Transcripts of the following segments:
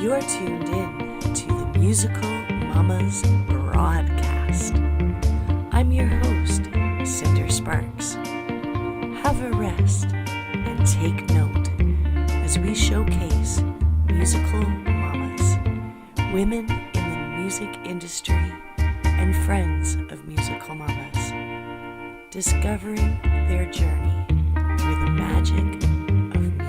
You're tuned in to the Musical Mamas broadcast. I'm your host, Cinder Sparks. Have a rest and take note as we showcase musical mamas, women in the music industry, and friends of musical mamas, discovering their journey through the magic of music.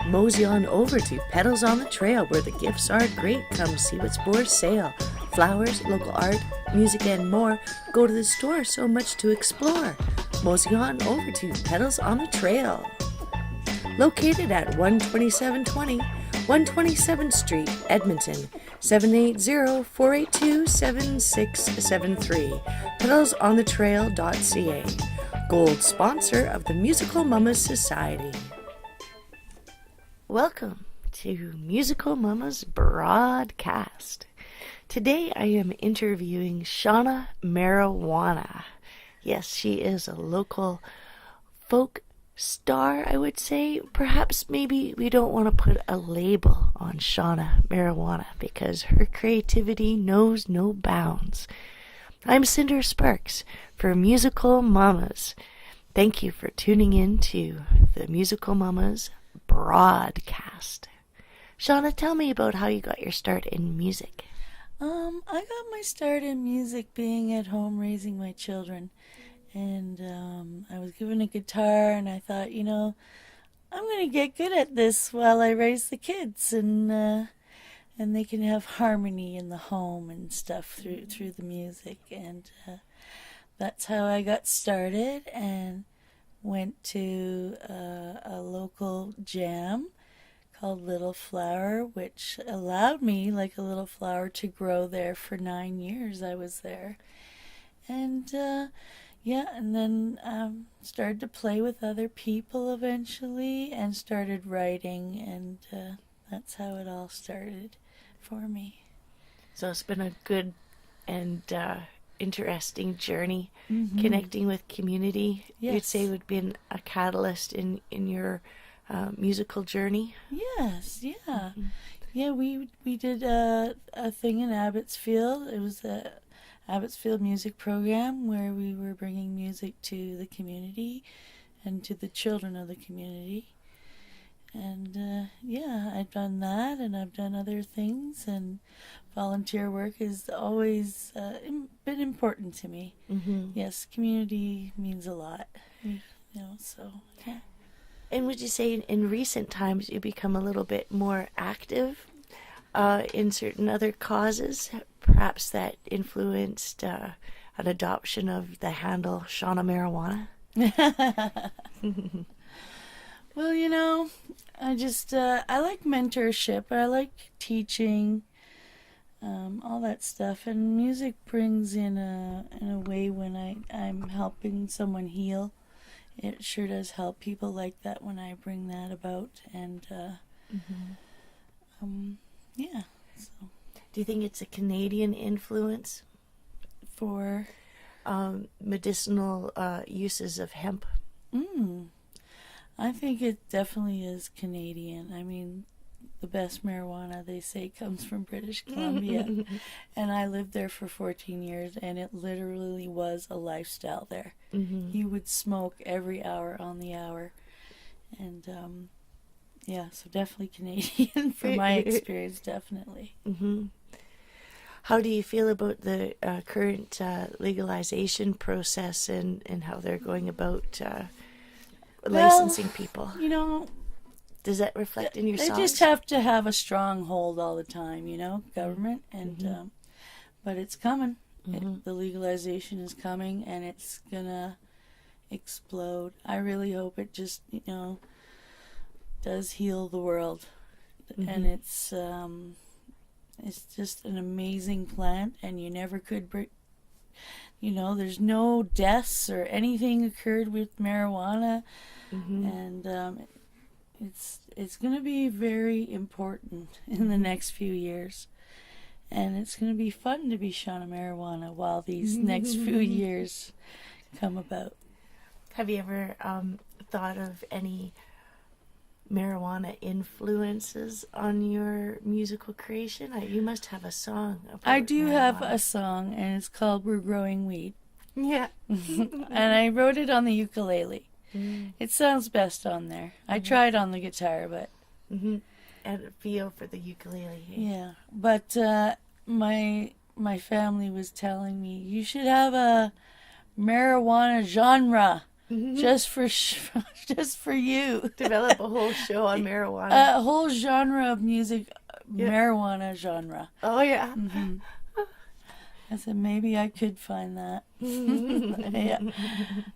Mosey on over to Petals on the Trail, where the gifts are great. Come see what's for sale. Flowers, local art, music, and more. Go to the store, so much to explore. Mosey on over to Petals on the Trail. Located at 12720 127th Street, Edmonton, 780-482-7673. PedalsOnTheTrail.ca. Gold sponsor of the Musical Mamas Society. Welcome to Musical Mamas broadcast. Today I am interviewing Shauna Marijuana. Yes, she is a local folk star, I would say. Perhaps maybe we don't want to put a label on Shauna Marijuana because her creativity knows no bounds. I'm Cinder Sparks for Musical Mamas. Thank you for tuning in to the Musical Mamas broadcast. Shauna, tell me about how you got your start in music. I got my start in music being at home raising my children. And I was given a guitar, and I thought, I'm going to get good at this while I raise the kids, and they can have harmony in the home and stuff through the music. And that's how I got started, and went to a local jam called Little Flower, which allowed me, like a little flower, to grow there for 9 years. I was there. And and then started to play with other people eventually, and started writing, and that's how it all started for me. So it's been a good and interesting journey, connecting with community. Yes. You'd say would be a catalyst in your musical journey. Yes, yeah. Mm-hmm. Yeah, we did a thing in Abbotsfield. It was a Abbotsfield music program where we were bringing music to the community and to the children of the community. And I've done that, and I've done other things, and volunteer work has always been important to me. Mm-hmm. Yes, community means a lot, so yeah. And would you say in recent times you become a little bit more active in certain other causes, perhaps that influenced an adoption of the handle Shauna Marijuana? Well, I just, I like mentorship, I like teaching, all that stuff, and music brings in a way when I'm helping someone heal. It sure does help people like that when I bring that about, and so. Do you think it's a Canadian influence for medicinal uses of hemp? I think it definitely is Canadian. I mean, the best marijuana, they say, comes from British Columbia. And I lived there for 14 years, and it literally was a lifestyle there. Mm-hmm. You would smoke every hour on the hour. And, so definitely Canadian for my experience, definitely. Mm-hmm. How do you feel about the current legalization process and how they're going about licensing people? Does that reflect in your songs? They just have to have a strong hold all the time, government, and but it's coming. The legalization is coming, and it's gonna explode. I really hope it just, does heal the world, and it's just an amazing plant, and you never could break. There's no deaths or anything occurred with marijuana, and it's going to be very important in the next few years, and it's going to be fun to be Shauna Marijuana while these next few years come about. Have you ever thought of any marijuana influences on your musical creation? You must have a song about I do have marijuana. a song, and it's called We're Growing Weed. Yeah. And I wrote it on the ukulele. It sounds best on there. I tried on the guitar, but... And a feel for the ukulele. Yeah. But my family was telling me, you should have a marijuana genre just for you. Develop a whole show on marijuana. A whole genre of music, marijuana genre. Oh, yeah. I said, maybe I could find that. Yeah,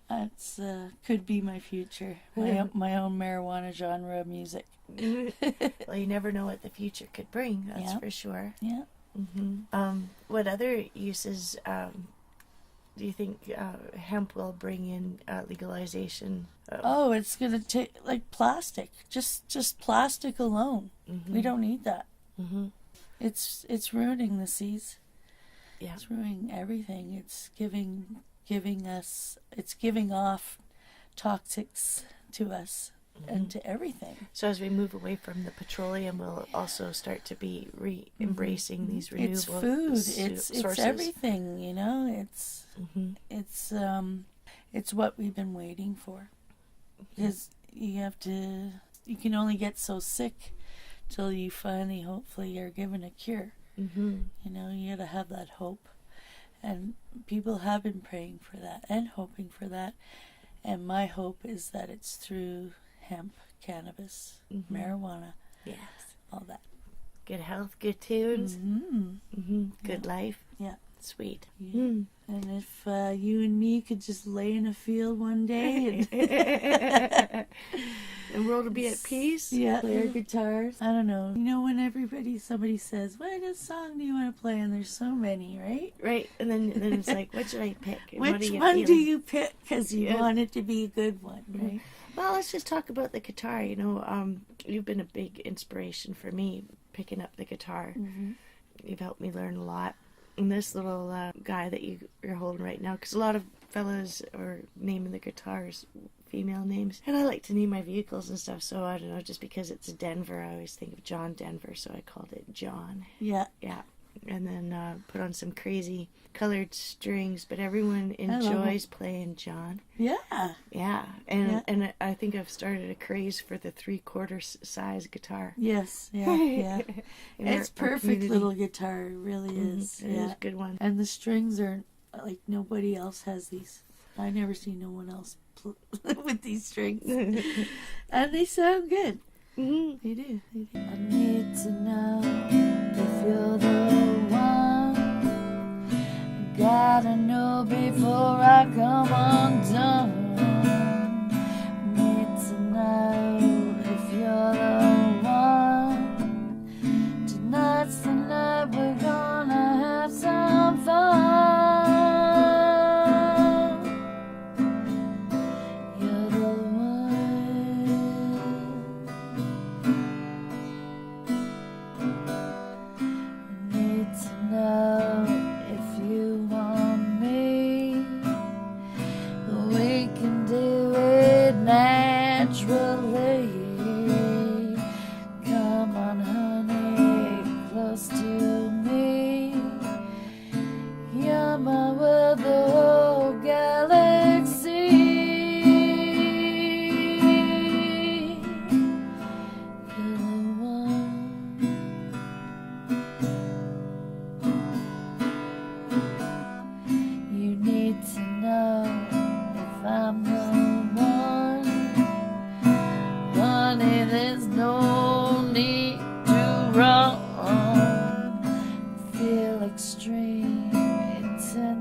that's could be my future. My own marijuana genre of music. Well, you never know what the future could bring. That's for sure. Yeah. What other uses do you think hemp will bring in legalization? Oh, it's gonna take like plastic. Just plastic alone. We don't need that. It's ruining the seas. Yeah. It's ruining everything. It's giving off toxics to us and to everything. So as we move away from the petroleum, we'll also start to be embracing these renewable It's food. sources. It's everything. You know. It's what we've been waiting for. Because you can only get so sick till you finally, hopefully, are given a cure. You know, you gotta have that hope, and people have been praying for that and hoping for that, and my hope is that it's through hemp, cannabis, marijuana, all that. Good health, good tunes, good life. Yeah. Sweet. And if you and me could just lay in a field one day and the world will be at peace. Yeah, play our guitars. I don't know. You know, when somebody says, "What song do you want to play?" And there's so many, right? Right. And then it's like, what should I pick? And Which one do you pick? Because you want it to be a good one, right? Well, let's just talk about the guitar. You know, you've been a big inspiration for me picking up the guitar. You've helped me learn a lot. And this little guy that you're holding right now, because a lot of fellas are naming the guitars female names, and I like to name my vehicles and stuff, so I don't know, just because it's Denver, I always think of John Denver, so I called it John. Yeah. And then put on some crazy colored strings, but everyone enjoys playing John. Yeah. And I think I've started a craze for the 3/4 size guitar. Yes. It's perfect little guitar. It really is. It is a good one. And the strings are like nobody else has these. I never see no one else with these strings. And they sound good. They do. I need to know if you're the one. Gotta know before I come undone. Need to know if you're the one. Tonight's the night we're gonna have some fun. You're the one. Need to know if you want me. We can do it naturally. Come on, honey, close to me. You're my world, the whole galaxy. You're the one. You need to know if I'm the one. Honey, there's no need to run. Feel extreme intensity.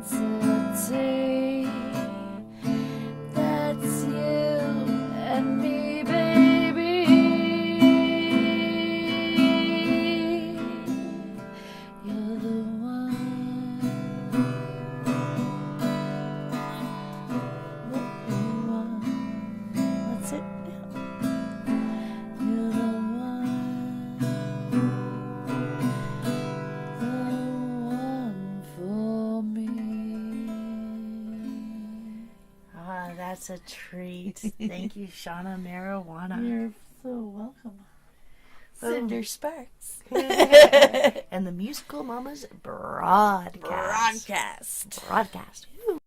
That's you and me, baby. You're the one. That's it. You're the one. The one for me. That's It's a treat. Thank you, Shauna Marijuana. You're so welcome. Cinder Sparks. And the Musical Mamas broadcast. Broadcast. Woo.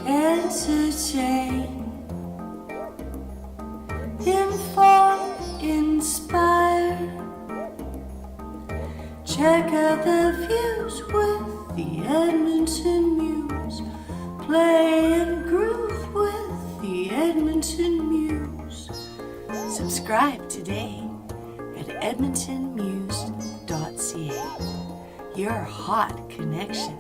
Entertain, inform, inspire. Check out the views with the Edmonton Muse. Play and groove with the Edmonton Muse. Subscribe today at edmontonmuse.ca. Your hot connection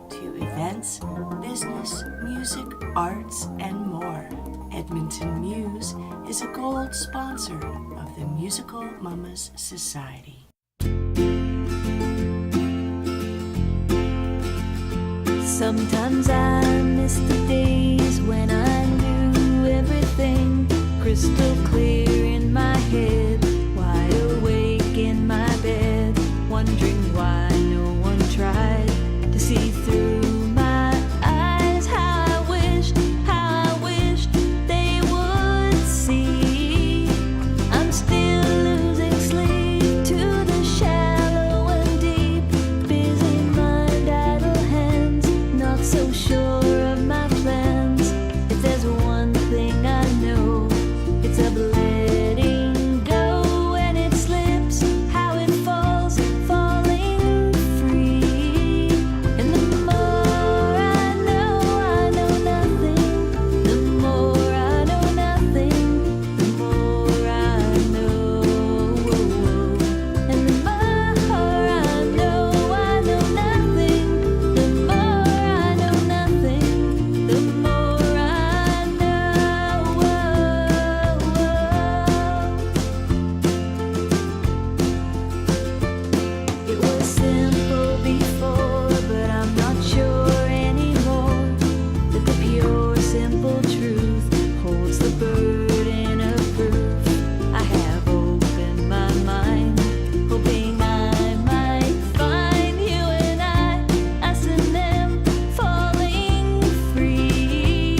to events, business, music, arts, and more. Edmonton Muse is a gold sponsor of the Musical Mamas Society. Sometimes I miss the days when I knew everything crystal clear in my head, wide awake in my bed, wondering why no one tried to see through my eyes. How I wished they would see. I'm still losing sleep to the shallow and deep, busy mind, idle hands, not so sure of my plans. If there's one thing I know, it's of letting go, and it slips, how it falls, falling free. And the more I know nothing. The more I know nothing. The more I know. And the more I know nothing. The more I know nothing. The more I know. It was simple before, but I'm not sure anymore that the pure, simple truth holds the burden of proof. I have opened my mind, hoping I might find you and I, us and them, falling free.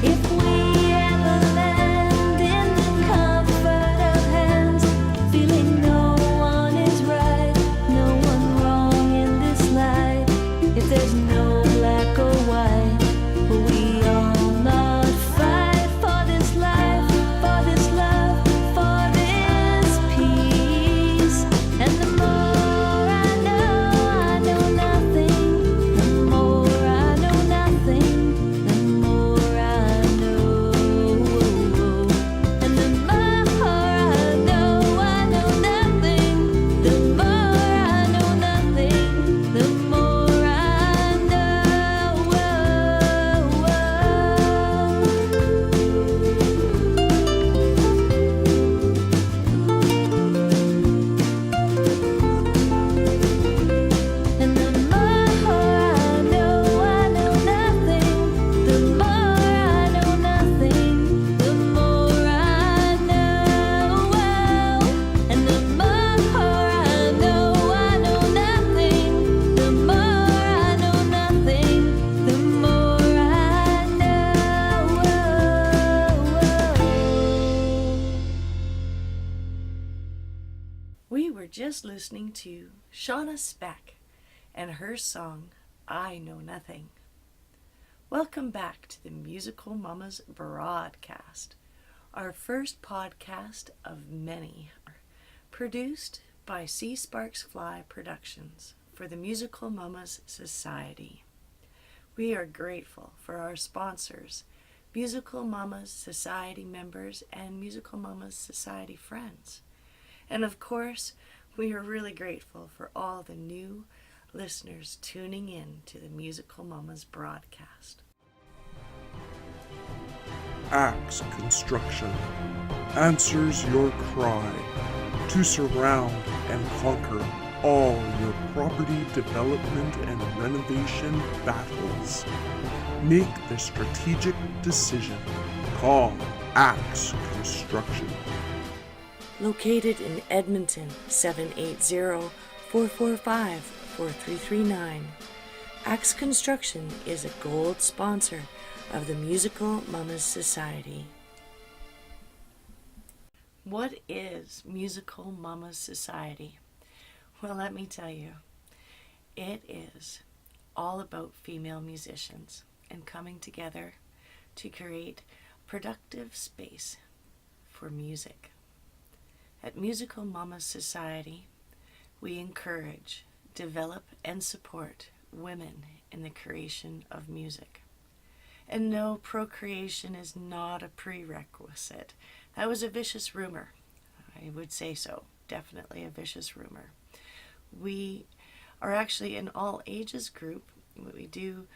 If we ever land in the comfort of hands, feeling no one is right, no one wrong in this life. If there's no black or white, will we all not fight for this life, for this love, for this peace? And the more I know nothing. The more I know nothing. The more I know. And the more I know nothing. The more I know nothing. The more I And the more I know nothing. The more I know nothing. The more I know. And the more I know nothing. The more I know nothing. The more I know. We were just listening to Shauna Speck and her song, I Know Nothing. Welcome back to the Musical Mamas broadcast, our first podcast of many, produced by Csparksfly Productions for the Musical Mamas Society. We are grateful for our sponsors, Musical Mamas Society members and Musical Mamas Society friends. And of course, we are really grateful for all the new listeners tuning in to the Musical Mamas broadcast. Axe Construction answers your cry to surround and conquer all your property development and renovation battles. Make the strategic decision. Call Axe Construction. Located in Edmonton, 780-445-4339. Axe Construction is a gold sponsor of the Musical Mamas Society. What is Musical Mamas Society? Well, let me tell you, it is all about female musicians and coming together to create productive space for music. At Musical Mamas Society, we encourage, develop, and support women in the creation of music. And no, procreation is not a prerequisite. That was a vicious rumor. I would say so. Definitely a vicious rumor. We are actually an all ages group. We do,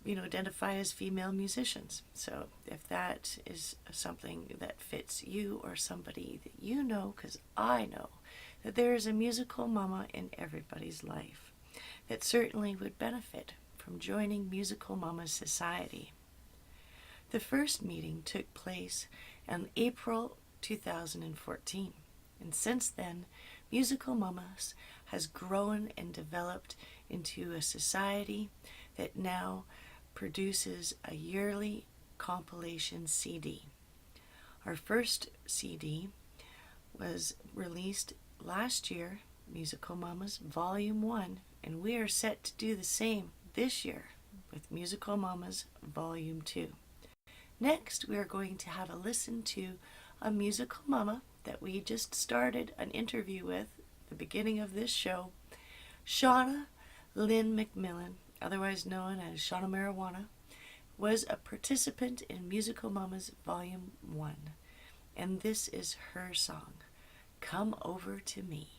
identify as female musicians. So if that is something that fits you or somebody that you know, because I know that there is a musical mama in everybody's life that certainly would benefit from joining Musical Mamas Society. The first meeting took place in April 2014, and since then, Musical Mamas has grown and developed into a society that now produces a yearly compilation CD. Our first CD was released last year, Musical Mamas Volume 1, and we are set to do the same this year with Musical Mamas Volume 2. Next, we are going to have a listen to a musical mama that we just started an interview with at the beginning of this show, Shauna Lynn McMillan, otherwise known as Shauna Marijuana, was a participant in Musical Mamas Volume 1, and this is her song, Come Over to Me.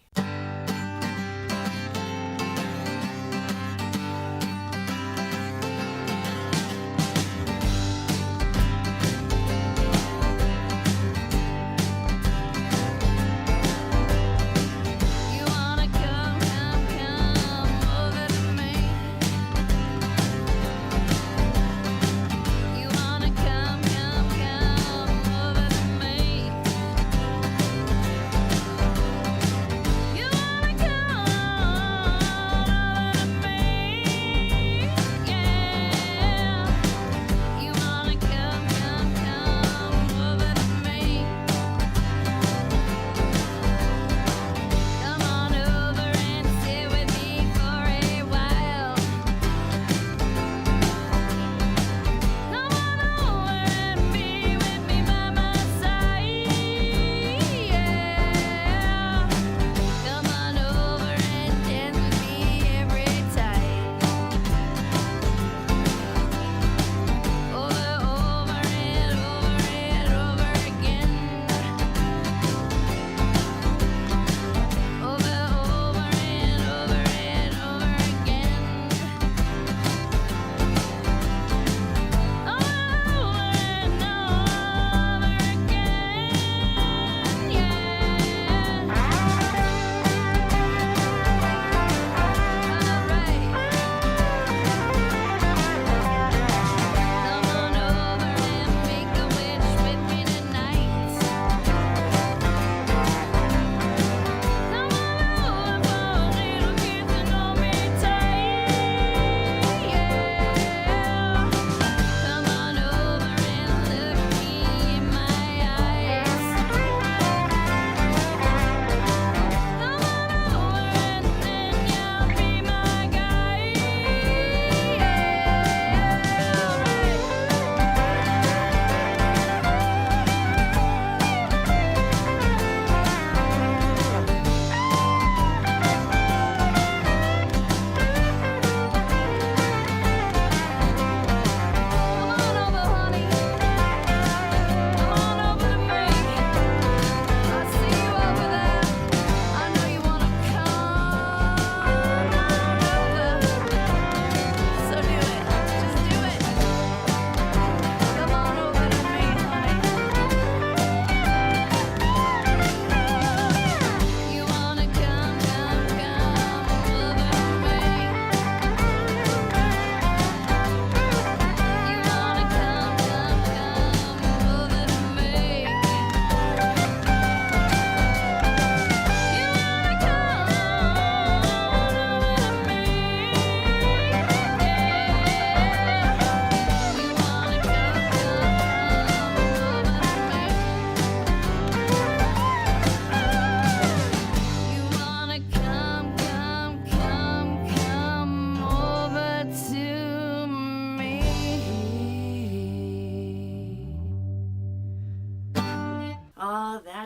You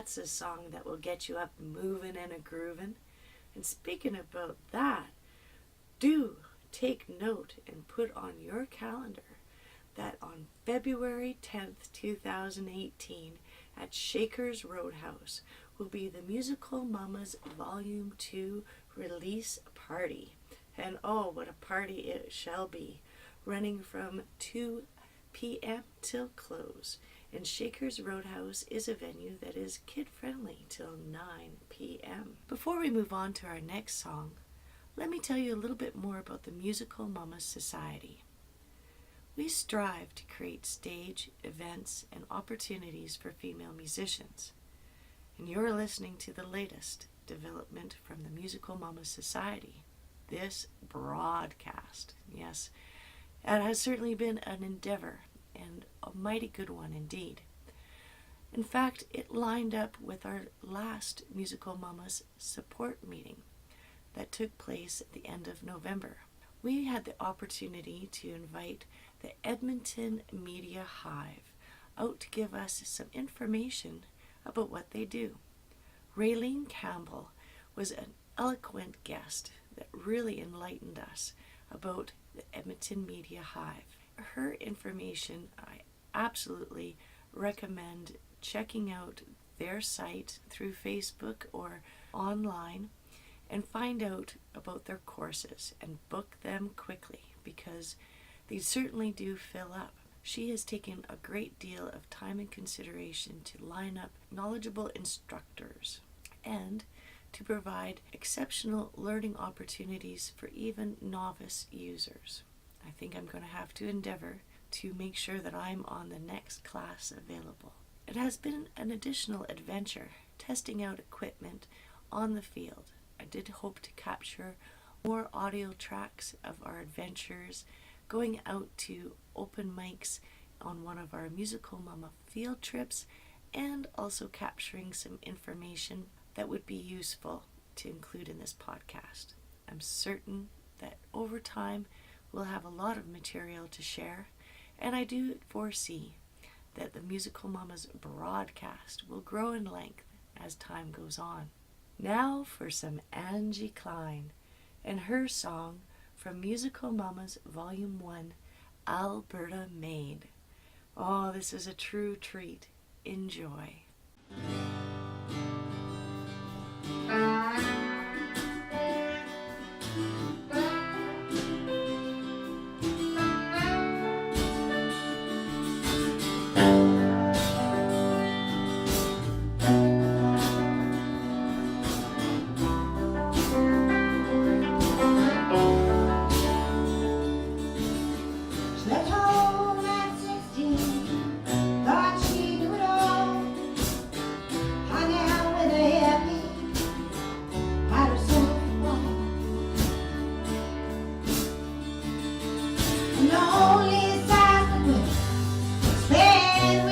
That's a song that will get you up moving and a grooving. And speaking about that, do take note and put on your calendar that on February 10th, 2018 at Shaker's Roadhouse will be the Musical Mamas Volume 2 release party. And oh, what a party it shall be, running from 2 p.m. till close. And Shaker's Roadhouse is a venue that is kid-friendly till 9 p.m. Before we move on to our next song, let me tell you a little bit more about the Musical Mamas Society. We strive to create stage, events, and opportunities for female musicians. And you're listening to the latest development from the Musical Mamas Society, this broadcast. Yes, it has certainly been an endeavor, and a mighty good one indeed. In fact, it lined up with our last Musical Mamas support meeting that took place at the end of November. We had the opportunity to invite the Edmonton Media Hive out to give us some information about what they do. Raylene Campbell was an eloquent guest that really enlightened us about the Edmonton Media Hive. Her information, I absolutely recommend checking out their site through Facebook or online and find out about their courses and book them quickly, because they certainly do fill up. She has taken a great deal of time and consideration to line up knowledgeable instructors and to provide exceptional learning opportunities for even novice users. I think I'm going to have to endeavor to make sure that I'm on the next class available. It has been an additional adventure testing out equipment on the field. I did hope to capture more audio tracks of our adventures, going out to open mics on one of our Musical Mama field trips, and also capturing some information that would be useful to include in this podcast. I'm certain that over time we'll have a lot of material to share, and I do foresee that the Musical Mamas broadcast will grow in length as time goes on. Now for some Angie Klein and her song from Musical Mamas Volume 1, Alberta Maid. Oh, this is a true treat. Enjoy. Left home at 16, thought she knew it all. Hung out with a hippie, had herself a ball. And the only side that would spend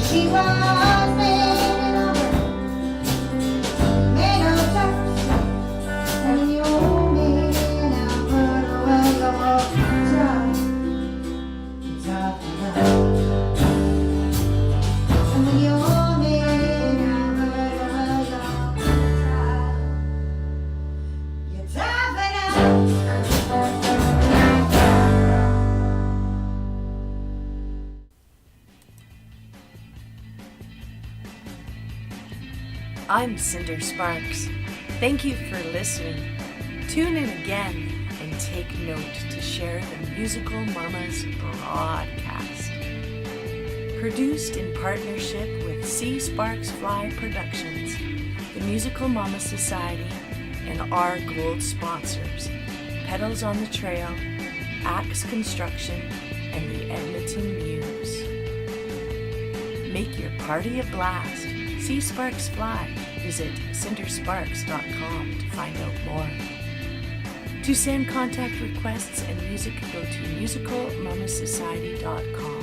She was bending over, made of turf, and the old man now put away your tough enough. And the old man now put away your tough enough. I'm Cinder Sparks. Thank you for listening. Tune in again and take note to share the Musical Mamas broadcast. Produced in partnership with Csparksfly Productions, the Musical Mama Society, and our gold sponsors, Pedals on the Trail, Axe Construction, and the Edmonton Muse. Make your party a blast. Csparksfly. Visit cindersparks.com to find out more. To send contact requests and music, go to musicalmamasociety.com.